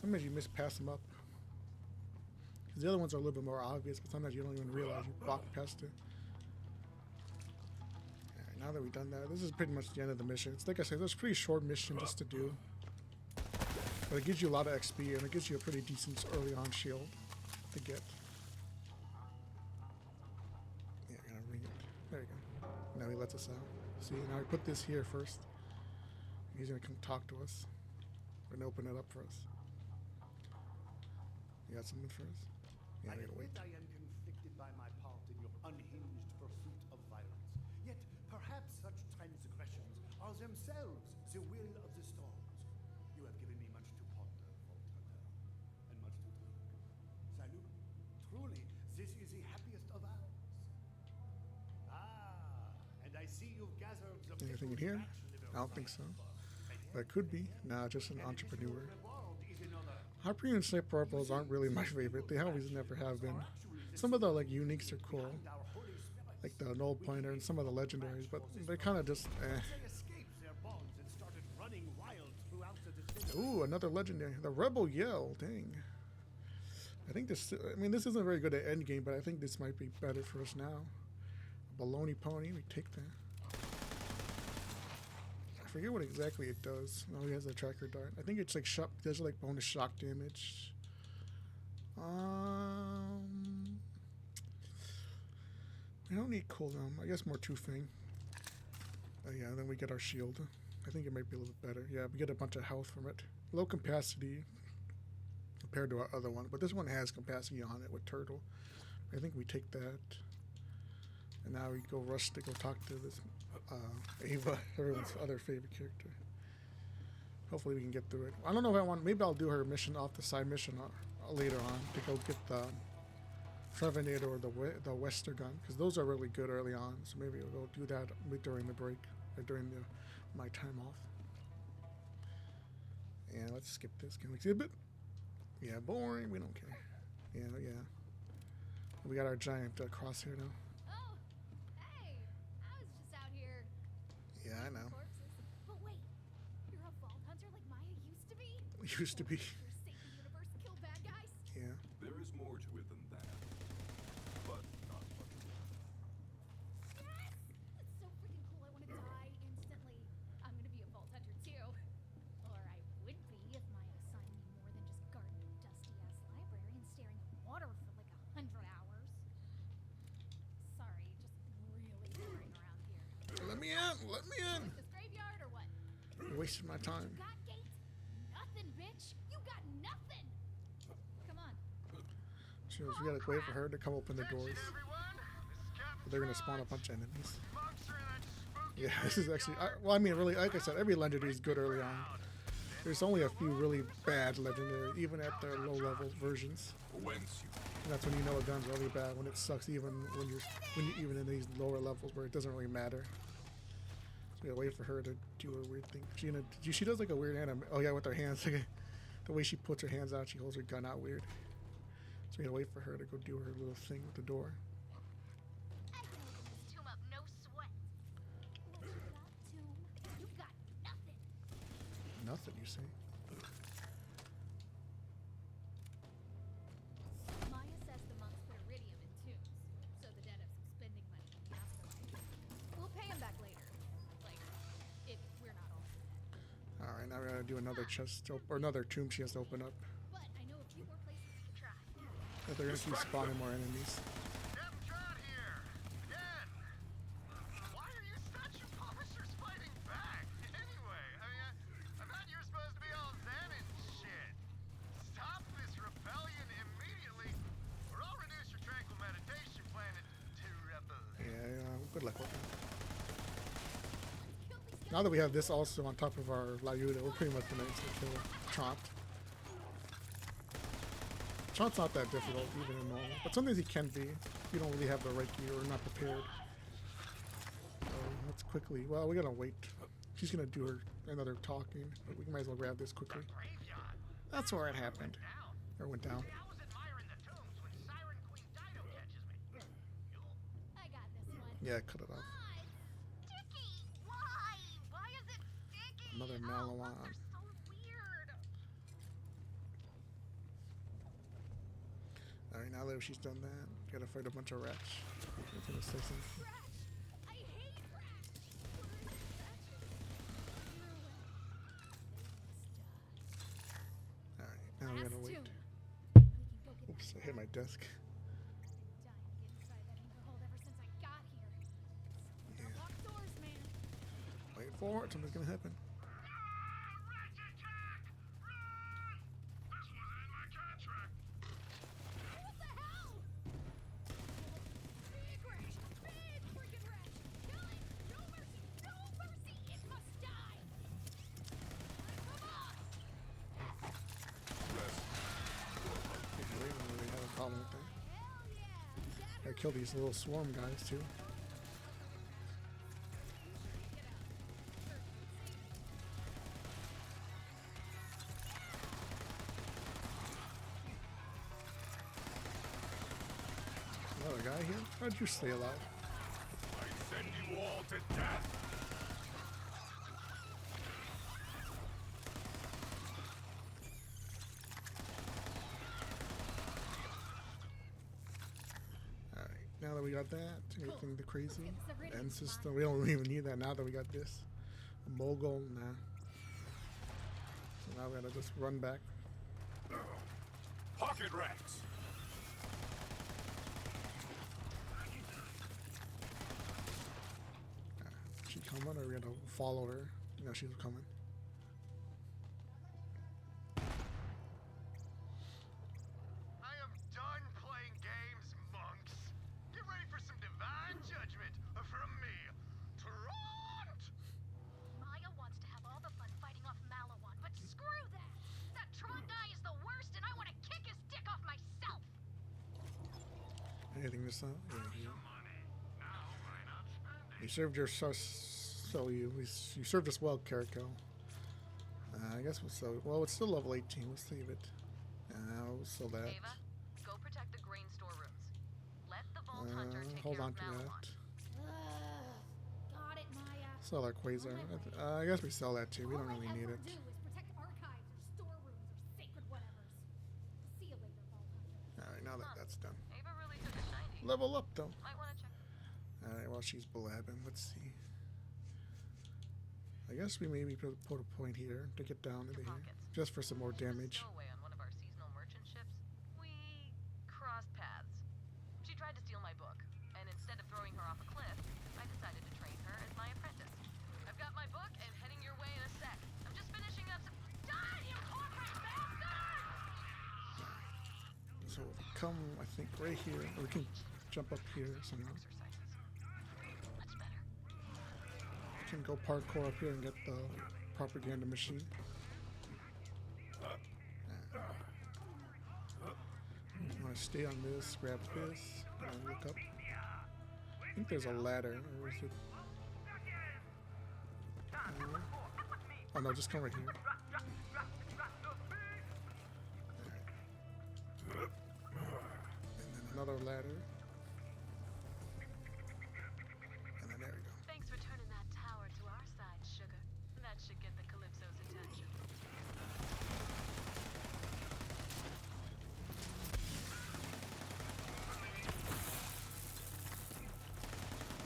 Sometimes you pass them up. 'Cause the other ones are a little bit more obvious, but sometimes you don't even realize you walked past it. Alright, now that we've done that, this is pretty much the end of the mission. It's like I said, it's a pretty short mission just to do. But it gives you a lot of XP and it gives you a pretty decent early on shield to get. Yeah, I'm gonna ring it. There you go. Now he lets us out. See, now we put this here first. He's gonna come talk to us. We're gonna open it up for us. You got something for us? Yeah, I gotta wait. I am conflicted by my part in your unhinged pursuit of violence. Yet perhaps such transgressions are themselves the will of the storms. Anything in here? I don't think so. But it could be. Nah, just an entrepreneur. Hyperion sniper rifles aren't really my favorite. They always never have been. Some of the like uniques are cool, like the null pointer and some of the legendaries, but they're kind of just eh. Ooh, another legendary. The Rebel Yell. Dang. I think this. I mean, this isn't very good at end game, but I think this might be better for us now. Baloney pony. We take that. I forget what exactly it does. Oh, he has a tracker dart. I think it's like shock. Does like bonus shock damage. I don't need cooldown. I guess more two-fang. Yeah, then we get our shield. I think it might be a little bit better. Yeah, we get a bunch of health from it. Low capacity compared to our other one, but this one has capacity on it with turtle. I think we take that. And now we go rush to go talk to this Ava, everyone's other favorite character. Hopefully we can get through it. I don't know if I want. Maybe I'll do her mission off the side mission later on to go get the Trevenator or the Wester gun, because those are really good early on. So maybe we'll go do that during the break or during my time off. And let's skip this. Can we exhibit? Yeah, boring. We don't care. Yeah. We got our giant crosshair now. Oh, hey! I was just out here. Yeah, I know. Corpses. But wait, you're a vault hunter like Maya used to be? Used to be. You save the universe, kill bad guys? Yeah. There is more to it than that. But not much of it. Yes! That's so freaking cool. I want to die instantly. I'm gonna be a vault hunter too. Or I would be if Maya assigned me more than just guarding a dusty-ass library and staring at water for like 100 hours. Sorry, just really boring around here. Let me in. Let me in. Like this graveyard or what? You're wasting my time. You got gates? Nothing, bitch. You got nothing. Come on. We gotta wait for her to come open the doors. They're gonna spawn a bunch of enemies. Yeah, this is actually. Well, I mean, really, like I said, every legendary is good early on. There's only a few really bad legendary, even at their low-level versions. Whence you And that's when you know a gun's really bad. When it sucks, even when you're even in these lower levels where it doesn't really matter. So we gotta wait for her to do her weird thing. She does like a weird anime. Oh yeah, with her hands. The way she puts her hands out, she holds her gun out weird. So we gotta wait for her to go do her little thing with the door. I can open this tomb up, no sweat. What you got, tomb? You got nothing. Nothing, you say? Maya says the monks put iridium in tombs, so the dead have some spending money in the afterlife. We'll pay him back later. Like, if we're not all dead. Alright, now we gotta do another chest or another tomb she has to open up. But I know a few more places we could try. But they're gonna keep spawning more enemies. Captain John here. Again. Why are you statue polishers fighting back? Anyway, I thought you were supposed to be all zen and shit. Stop this rebellion immediately, or I'll reduce your tranquil meditation planet to rebel. Yeah, good luck with that. Kill these Now that we have this also on top of our Lyuda, we're pretty much gonna instantly kill Chomp. Chomp's not that difficult, even in normal. But sometimes he can be, if you don't really have the right gear or not prepared. So let's quickly, well, we're gonna wait. She's gonna do her another talking, but we might as well grab this quickly. Graveyard. That's where it happened. Down. Or went down. I was admiring the tombs when Siren Queen Dido catches me. I got this one. Yeah, cut it off. Ah, it's sticky. Why? Why is it sticky? Another Oh, Malawan. they're so weird. Alright, now that she's done that, gotta fight a bunch of rats. That's gonna say something. Rats. I hate rats. Why rats? Alright, now we gotta wait. We can go get Oops, I hit my desk. dying to get inside that anchor hold ever since I got here. Yeah. Locked doors, man. Wait for it, something's gonna happen. What the hell? Big rat! Big freaking rat! Kill it! No mercy! No mercy! It must die! Come on! We don't really have a problem with that. Hell yeah! Gotta kill these little swarm guys too. die here? How'd you stay alive? I send you all to death. Alright, now that we got that, anything the crazy? Let's get this upgraded End spot. system, we don't even need that now that we got this. A mogul, nah. So now we gotta just run back. Pocket rats. She coming or we gotta follow her? No, she's coming. I am done playing games, monks. Get ready for some divine judgment from me, Trant! Maya wants to have all the fun fighting off Malawan, but screw that! That Tron guy is the worst, and I want to kick his dick off myself! Anything this time? Yeah. You served your you served us well, Kariko. I guess we'll sell. Well, it's still level 18. We'll save it. We'll sell that. Ava, go protect the grain storerooms. Let the Vault Hunter take Hold care on of to Malawan. that. Got it, Maya. Sell our Quasar. I guess we sell that too. We don't really need it. All I ever do is protect archives or storerooms or sacred whatevers. See you later, Vault Hunter. Alright, now that that's done. Ava really took a shiny. Level up though. Might want to check. Alright, while she's blabbing, let's see. I guess we maybe put a point here to get down into here. Just for some more damage. Stowaway on one of our seasonal merchant ships. We crossed paths. She tried to steal my book, and instead of throwing her off a cliff, I decided to train her as my apprentice. I've got my book and heading your way in a sec. I'm just finishing up some. Die, you corporate bastard! So if we come, I think, right here. Or we can jump up here somehow. Exercises. Much better. Can go parkour up here and get the propaganda machine. You want to stay on this, grab this, and look up. I think there's a ladder. Or is it? Oh no, just come right here. Alright. And then another ladder. And then there we go. Thanks for turning that tower to our side, sugar. That should get the Calypso's attention.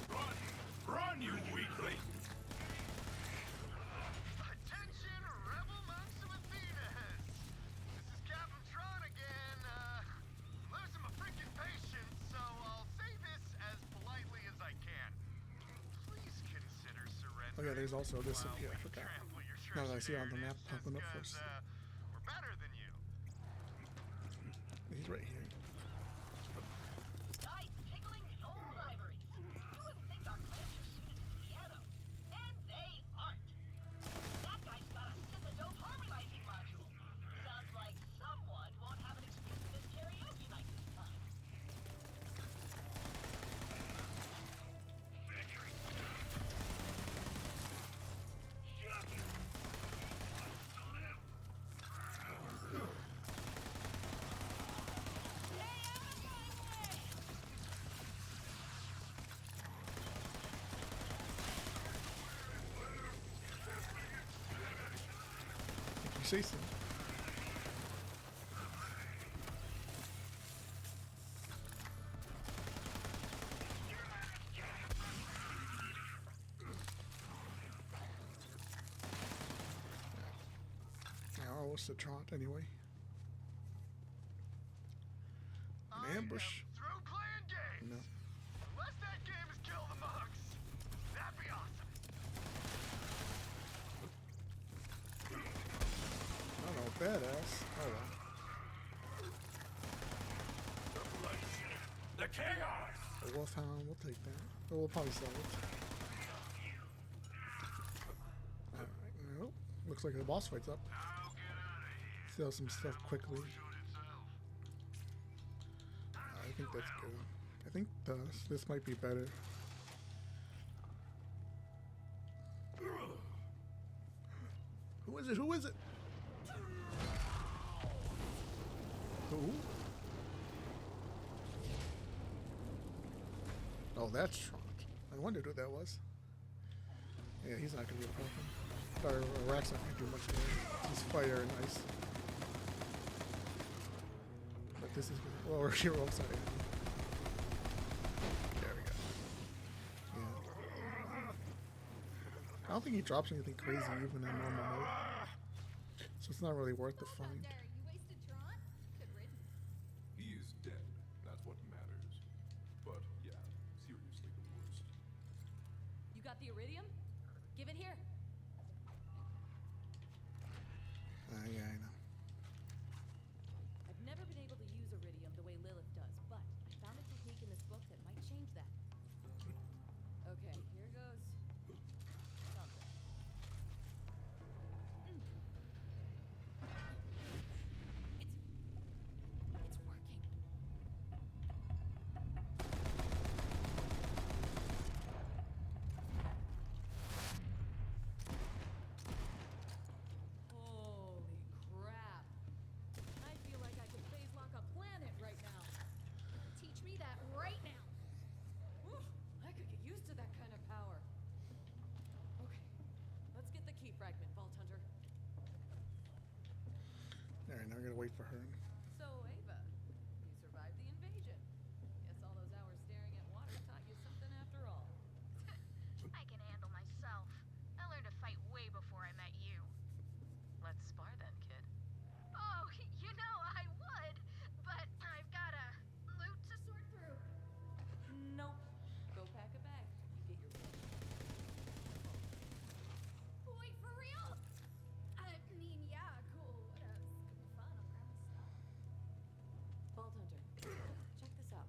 Run! Run, you weakling! Attention, rebel monks of Athena heads! This is Captain Tron again. I'm losing my freaking patience, so I'll say this as politely as I can. Please consider surrender. Oh yeah, there's also this up while here. I we forgot. trample your Now that I see it on the treasure map narratives popping up just first. 'cause, we're better than you. He's right here. Nice tickling the old ivory. You wouldn't think our plants are suited to the piano. And they aren't. That guy's got a dope harmonizing module. Sounds like someone won't have an excuse to miss karaoke night this time. If you say so. Now, what's the trot anyway? An ambush? Through playing games. No. Unless that game is Kill the Monks. That'd be awesome. I don't know, badass. Oh well. The chaos! A wolfhound, we'll take that. But we'll probably sell it. Alright, nope. Looks like the boss fight's up. Sell some stuff quickly. I think that's good. I think this might be better. Who is it? Who is it? Who? Oh, that's Trant. I wondered who that was. Yeah, he's not gonna be a problem. Or Rack's not gonna do much damage. He's fire and ice. But this is good. Well, we're here outside. There we go. Yeah. I don't think he drops anything crazy even in normal mode. So it's not really worth the Both out find. there, you wasted Tron? Good riddance. He is dead. That's what matters. But yeah, seriously the worst. You got the iridium? Give it here. Yeah, I know. I've never been able to use iridium the way Lilith does, but I found a technique in this book that might change that. Okay, here goes. Something. It's working. Holy crap. I feel like I could phase lock a planet right now. Teach me that right now. Oof, I could get used to that kind of power. Okay, let's get the key fragment, Vault Hunter. Alright, now we're gonna wait for her. So, Ava, you survived the invasion. Guess all those hours staring at water taught you something after all. I can handle myself. I learned to fight way before I met you. Let's spar then, kid. Oh, you know I would, but I've got a loot to sort through. Nope. Go pack a bag. You get your Wait, for real? I mean, yeah, cool. What else? Could be fun. I'll grab my stuff. Vault Hunter, check this out.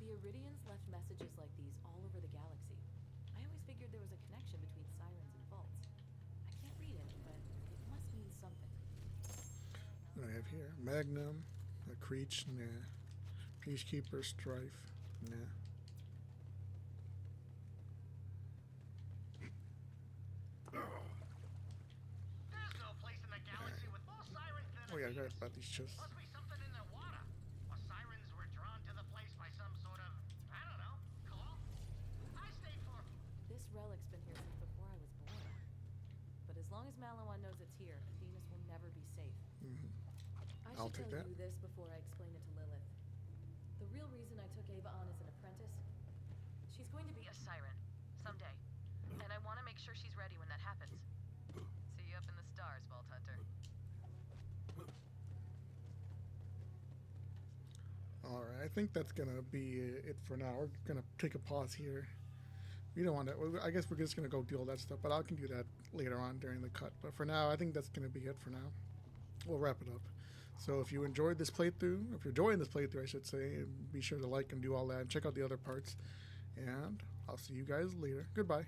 The Iridians left messages like these all over the galaxy. I always figured there was a connection between sirens and vaults. I can't read it, but it must mean something. What do I have here? Magnum, a Creech, nah. Peacekeeper, Strife, nah. There's no place in the galaxy with more sirens than Oh yeah, I Venus. forgot about these chests. Must be something in the water. Or sirens were drawn to the place by some sort of, I don't know, call? I stayed for... This relic's been here since before I was born. But as long as Malawan knows it's here, Venus will never be safe. I I'll should take tell that. you this before I explain it to Lilith. The real reason I took Ava on as an apprentice, she's going to be A siren. Someday. And I want to make sure she's ready when that happens. See you up in the stars, Vault Hunter. Alright, I think that's gonna be it for now. We're gonna take a pause here. We don't want to. I guess we're just gonna go do all that stuff, but I can do that later on during the cut. But for now, I think that's gonna be it for now. We'll wrap it up. So if you enjoyed this playthrough, if you're enjoying this playthrough, I should say, be sure to like and do all that, and check out the other parts. And I'll see you guys later. Goodbye.